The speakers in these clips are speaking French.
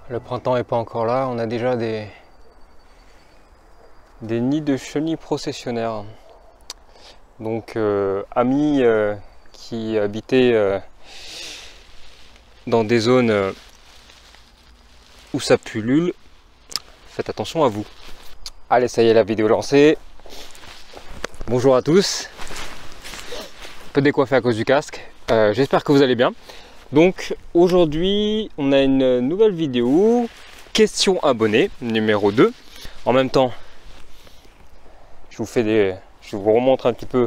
Le printemps n'est pas encore là, on a déjà des nids de chenilles processionnaires. Donc amis qui habitaient dans des zones où ça pullule, faites attention à vous. Allez, ça y est, la vidéo lancée. Bonjour à tous. Un peu décoiffé à cause du casque. J'espère que vous allez bien. Donc aujourd'hui on a une nouvelle vidéo question abonnée numéro 2. En même temps je vous remontre un petit peu.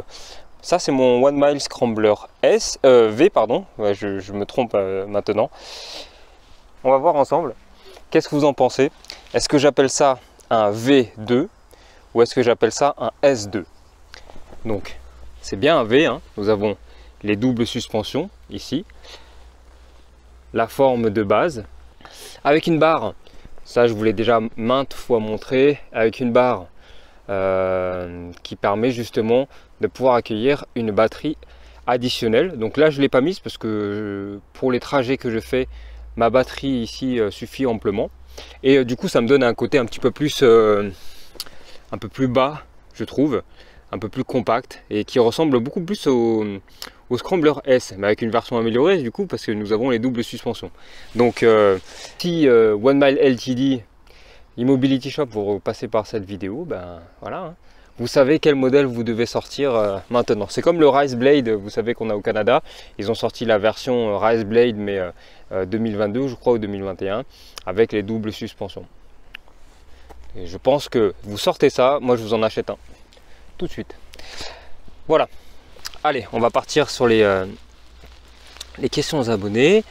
Ça c'est mon One Mile Scrambler V pardon. Ouais, je me trompe maintenant. On va voir ensemble. Qu'est-ce que vous en pensez? Est-ce que j'appelle ça un V2 ou est-ce que j'appelle ça un S2? Donc c'est bien un V, hein. Nous avons les doubles suspensions ici, la forme de base avec une barre, ça je vous l'ai déjà maintes fois montré, avec une barre qui permet justement de pouvoir accueillir une batterie additionnelle. Donc là je ne l'ai pas mise parce que pour les trajets que je fais, ma batterie ici suffit amplement, et du coup ça me donne un côté un petit peu plus un peu plus bas, je trouve, un peu plus compact, et qui ressemble beaucoup plus au Scrambler S, mais avec une version améliorée du coup, parce que nous avons les doubles suspensions. Donc si One Mile Ltd Immobility Shop vous repassez par cette vidéo, ben voilà, hein. Vous savez quel modèle vous devez sortir maintenant. C'est comme le Rise Blade, vous savez qu'on a au Canada, ils ont sorti la version Rise Blade, mais 2022 je crois, ou 2021, avec les doubles suspensions. Et je pense que vous sortez ça, moi je vous en achète un tout de suite. Voilà. Allez, on va partir sur les questions aux abonnés.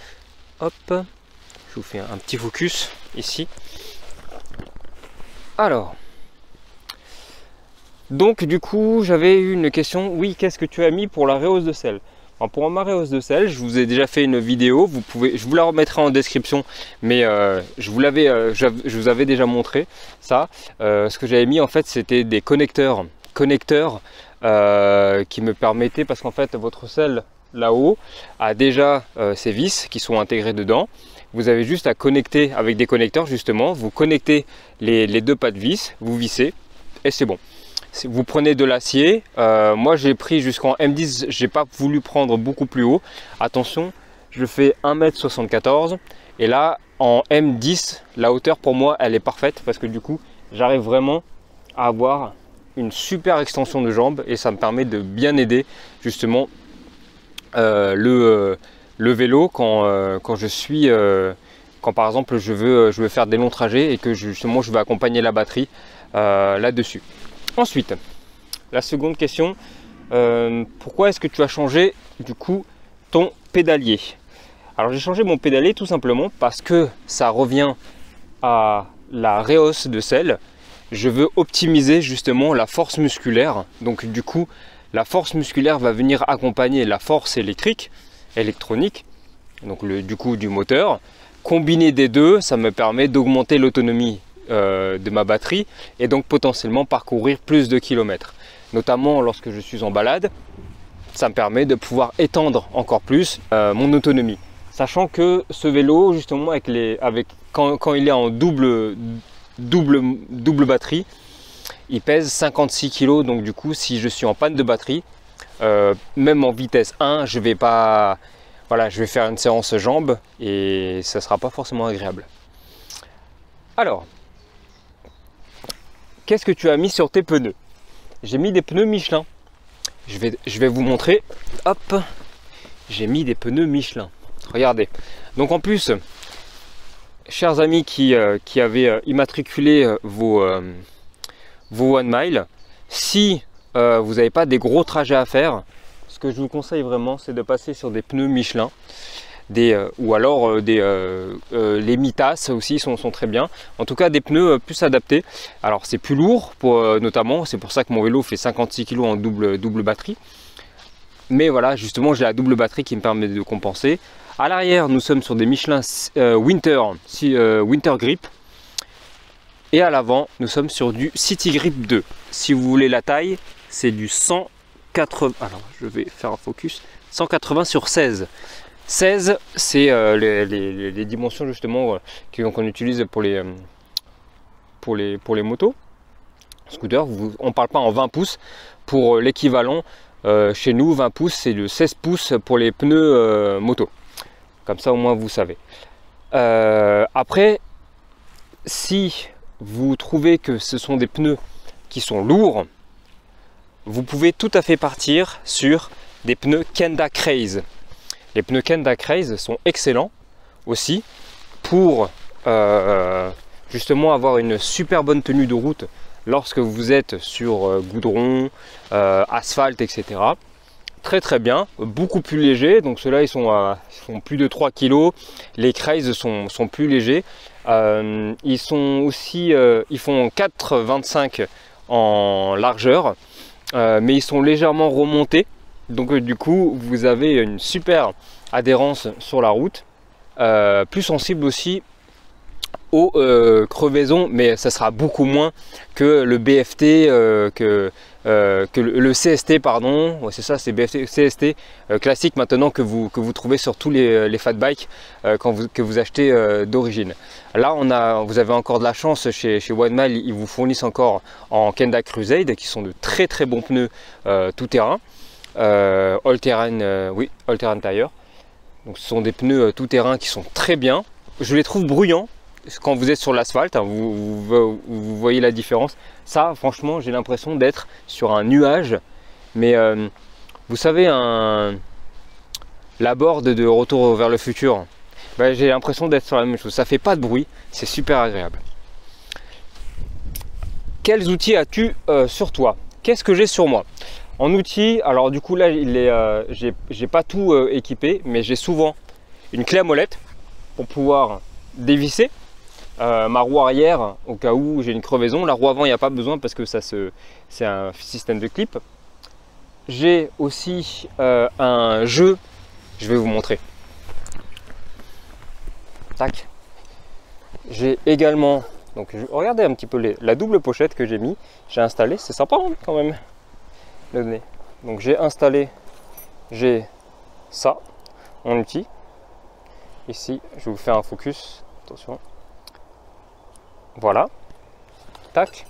Hop, je vous fais un petit focus ici. Alors, donc du coup, j'avais eu une question. Oui, qu'est-ce que tu as mis pour la rehausse de selle? Alors, pour ma rehausse de selle, je vous ai déjà fait une vidéo. Je vous la remettrai en description, mais je vous avais déjà montré ça. Ce que j'avais mis en fait, c'était des connecteurs qui me permettaient, parce qu'en fait votre selle là-haut a déjà ces vis qui sont intégrées dedans. Vous avez juste à connecter avec des connecteurs, justement vous connectez les deux pas de vis, vous vissez et c'est bon. Vous prenez de l'acier, moi j'ai pris jusqu'en M10, j'ai pas voulu prendre beaucoup plus haut, attention, je fais 1m74 et là en M10 la hauteur pour moi elle est parfaite, parce que du coup j'arrive vraiment à avoir une super extension de jambes et ça me permet de bien aider justement le vélo quand je suis quand par exemple je veux faire des longs trajets et que justement je veux accompagner la batterie là-dessus. Ensuite, la seconde question, pourquoi est-ce que tu as changé du coup ton pédalier? Alors j'ai changé mon pédalier tout simplement parce que ça revient à la rehausse de selle. Je veux optimiser justement la force musculaire, donc du coup la force musculaire va venir accompagner la force électronique, donc du coup du moteur. Combiné des deux, ça me permet d'augmenter l'autonomie de ma batterie et donc potentiellement parcourir plus de kilomètres, notamment lorsque je suis en balade. Ça me permet de pouvoir étendre encore plus mon autonomie, sachant que ce vélo justement quand il est en double batterie, il pèse 56 kg, donc du coup si je suis en panne de batterie, même en vitesse 1, je vais faire une séance jambes et ça sera pas forcément agréable. Alors, qu'est-ce que tu as mis sur tes pneus? J'ai mis des pneus Michelin. Je vais vous montrer. Hop, j'ai mis des pneus Michelin. Regardez. Donc en plus, chers amis qui avaient immatriculé vos One Mile, si vous n'avez pas des gros trajets à faire, ce que je vous conseille vraiment, c'est de passer sur des pneus Michelin, ou alors les Mitas aussi sont très bien. En tout cas des pneus plus adaptés. Alors c'est plus lourd notamment, c'est pour ça que mon vélo fait 56 kg en double batterie. Mais voilà, justement j'ai la double batterie qui me permet de compenser. À l'arrière, nous sommes sur des Michelin Winter Grip. Et à l'avant, nous sommes sur du City Grip 2. Si vous voulez la taille, c'est du 180. Alors, je vais faire un focus. 180 sur 16. 16, c'est les dimensions justement qu'on utilise pour les motos, scooters. On ne parle pas en 20 pouces. Pour l'équivalent, chez nous, 20 pouces, c'est le 16 pouces pour les pneus moto. Comme ça, au moins, vous savez. Après, si vous trouvez que ce sont des pneus qui sont lourds, vous pouvez tout à fait partir sur des pneus Kenda Craze. Les pneus Kenda Craze sont excellents aussi pour justement avoir une super bonne tenue de route lorsque vous êtes sur goudron, asphalte, etc. Très très bien, beaucoup plus légers, donc ceux-là ils font plus de 3 kg. Les Craze sont plus légers. Ils sont aussi, ils font 4,25 en largeur, mais ils sont légèrement remontés. Donc du coup, vous avez une super adhérence sur la route, plus sensible aussi aux crevaisons, mais ça sera beaucoup moins que le BFT, que le CST, pardon. Ouais, c'est ça, c'est BFT, CST classique maintenant que vous trouvez sur tous les fat bikes que vous achetez d'origine. Là, vous avez encore de la chance chez One Mile, ils vous fournissent encore en Kenda Crusade, qui sont de très très bons pneus tout terrain. All Terrain, oui, All Terrain Tire. Donc ce sont des pneus tout terrain qui sont très bien. Je les trouve bruyants quand vous êtes sur l'asphalte, hein, vous voyez la différence. Ça, franchement, j'ai l'impression d'être sur un nuage. Mais vous savez, la board de Retour vers le futur, ben, j'ai l'impression d'être sur la même chose. Ça fait pas de bruit, c'est super agréable. Quels outils as-tu sur toi? Qu'est-ce que j'ai sur moi? En outils, alors du coup là, j'ai pas tout équipé, mais j'ai souvent une clé à molette pour pouvoir dévisser ma roue arrière au cas où j'ai une crevaison. La roue avant, il n'y a pas besoin parce que c'est un système de clip. J'ai aussi un jeu, je vais vous montrer. Tac. J'ai également, donc regardez un petit peu la double pochette que j'ai installée, c'est sympa hein, quand même. Donc j'ai installé, j'ai ça en outil. Ici, je vais vous faire un focus. Attention. Voilà. Tac.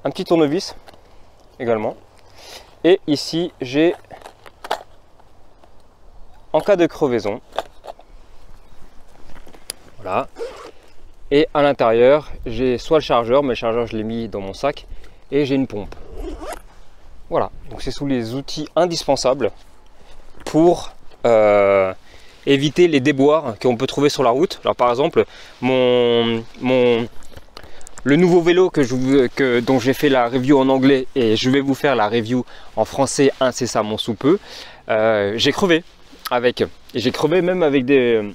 Un petit tournevis également. Et ici, j'ai, en cas de crevaison, voilà. Et à l'intérieur, j'ai soit le chargeur, mais le chargeur, je l'ai mis dans mon sac. Et j'ai une pompe. Voilà, donc c'est sous les outils indispensables pour éviter les déboires qu'on peut trouver sur la route. Alors par exemple, le nouveau vélo dont j'ai fait la review en anglais et je vais vous faire la review en français incessamment sous peu, j'ai crevé avec. Et j'ai crevé même avec des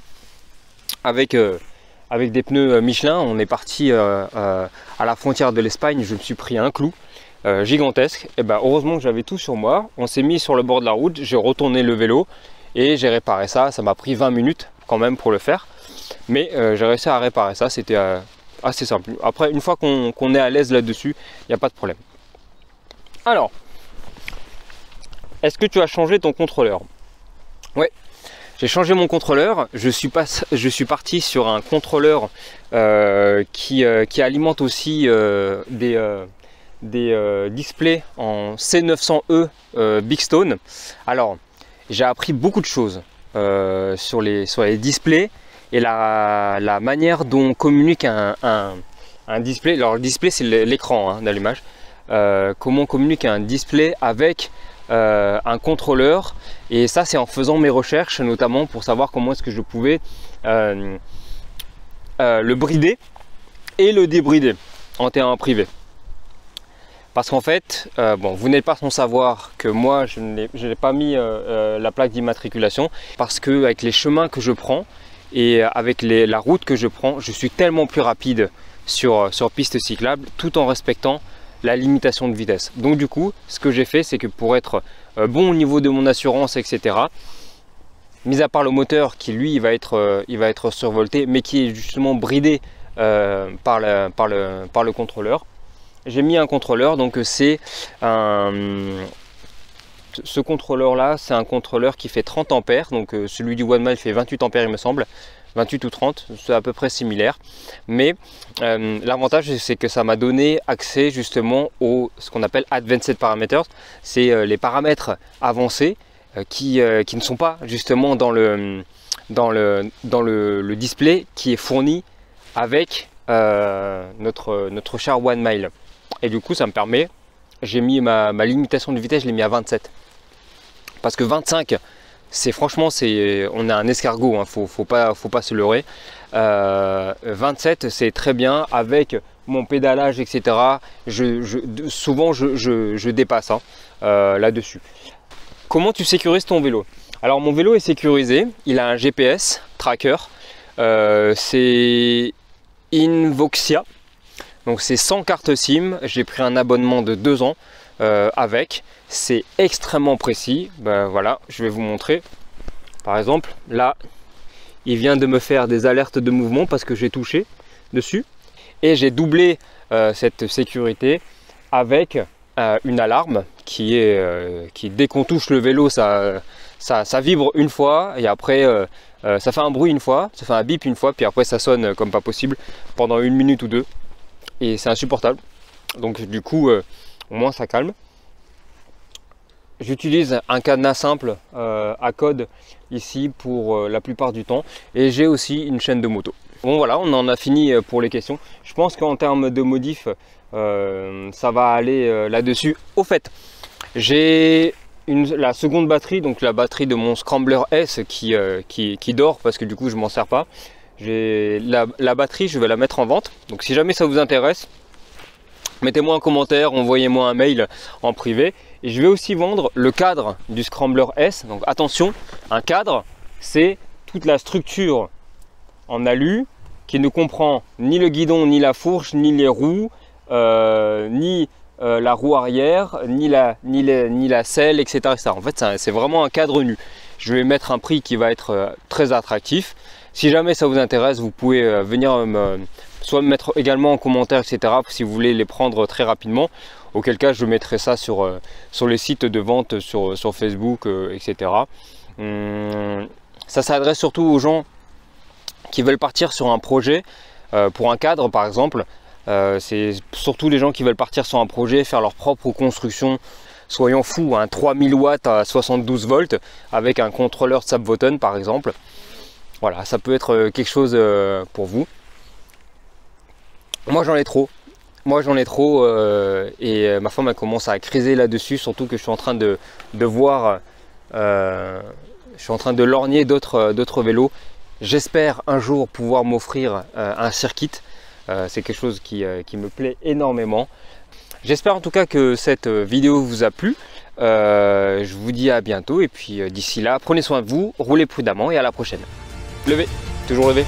pneus Michelin. On est parti à la frontière de l'Espagne, je me suis pris un clou gigantesque. Et ben heureusement que j'avais tout sur moi. On s'est mis sur le bord de la route, j'ai retourné le vélo et j'ai réparé ça. Ça m'a pris 20 minutes quand même pour le faire, mais j'ai réussi à réparer ça. C'était assez simple. Après, une fois qu'on est à l'aise là-dessus, il n'y a pas de problème. Alors, est-ce que tu as changé ton contrôleur? Ouais. J'ai changé mon contrôleur, je suis parti sur un contrôleur qui alimente aussi des displays en C900E Big Stone. Alors, j'ai appris beaucoup de choses sur les displays et la manière dont on communique un display. Alors, le display, c'est l'écran hein, d'allumage. Comment on communique un display avec un contrôleur, et ça c'est en faisant mes recherches notamment pour savoir comment est-ce que je pouvais le brider et le débrider en terrain privé, parce qu'en fait bon, vous n'êtes pas sans savoir que moi je n'ai pas mis la plaque d'immatriculation parce que avec les chemins que je prends et avec la route que je prends, je suis tellement plus rapide sur piste cyclable tout en respectant la limitation de vitesse. Donc du coup, ce que j'ai fait, c'est que pour être bon au niveau de mon assurance, etc., mis à part le moteur qui lui il va être survolté, mais qui est justement bridé par le contrôleur, j'ai mis un contrôleur. Donc c'est un Ce contrôleur là, c'est un contrôleur qui fait 30 ampères, donc celui du One Mile fait 28 ampères il me semble, 28 ou 30, c'est à peu près similaire. Mais l'avantage c'est que ça m'a donné accès justement au ce qu'on appelle Advanced Parameters, c'est les paramètres avancés qui ne sont pas justement dans le display qui est fourni avec notre cher One Mile. Et du coup ça me permet, j'ai mis ma limitation de vitesse, je l'ai mis à 27. Parce que 25, c'est franchement, on a un escargot, hein, faut pas se leurrer. 27, c'est très bien avec mon pédalage, etc. Souvent, je dépasse hein, là-dessus. Comment tu sécurises ton vélo? Alors, mon vélo est sécurisé. Il a un GPS tracker. C'est Invoxia. Donc, c'est sans carte SIM. J'ai pris un abonnement de 2 ans avec. C'est extrêmement précis. Ben voilà, je vais vous montrer. Par exemple, là, il vient de me faire des alertes de mouvement parce que j'ai touché dessus. Et j'ai doublé cette sécurité avec une alarme qui dès qu'on touche le vélo, ça vibre une fois et après ça fait un bruit une fois, ça fait un bip une fois, puis après ça sonne comme pas possible pendant 1 minute ou 2. Et c'est insupportable. Donc du coup, au moins ça calme. J'utilise un cadenas simple à code ici pour la plupart du temps et j'ai aussi une chaîne de moto. Bon voilà, on en a fini pour les questions. Je pense qu'en termes de modif, ça va aller là-dessus. Au fait, j'ai la seconde batterie, donc la batterie de mon Scrambler S qui dort parce que du coup je m'en sers pas. J'ai la batterie, je vais la mettre en vente. Donc si jamais ça vous intéresse, mettez-moi un commentaire, envoyez-moi un mail en privé. Et je vais aussi vendre le cadre du Scrambler S. Donc attention, un cadre, c'est toute la structure en alu qui ne comprend ni le guidon, ni la fourche, ni les roues, ni la roue arrière, ni la selle, etc., etc. En fait, c'est vraiment un cadre nu. Je vais mettre un prix qui va être très attractif. Si jamais ça vous intéresse, vous pouvez venir soit me mettre également en commentaire, etc. si vous voulez les prendre très rapidement. Auquel cas, je mettrai ça sur les sites de vente, sur Facebook, etc. Ça s'adresse surtout aux gens qui veulent partir sur un projet, pour un cadre par exemple. C'est surtout les gens qui veulent partir sur un projet, faire leur propre construction. Soyons fous, un 3000 watts à 72 volts avec un contrôleur Subvoton par exemple. Voilà, ça peut être quelque chose pour vous. Moi j'en ai trop. Et ma femme elle commence à criser là-dessus, surtout que je suis en train de voir, je suis en train de lorgner d'autres vélos. J'espère un jour pouvoir m'offrir un circuit. C'est quelque chose qui me plaît énormément. J'espère en tout cas que cette vidéo vous a plu. Je vous dis à bientôt et puis d'ici là, prenez soin de vous, roulez prudemment et à la prochaine. Levez, toujours levé.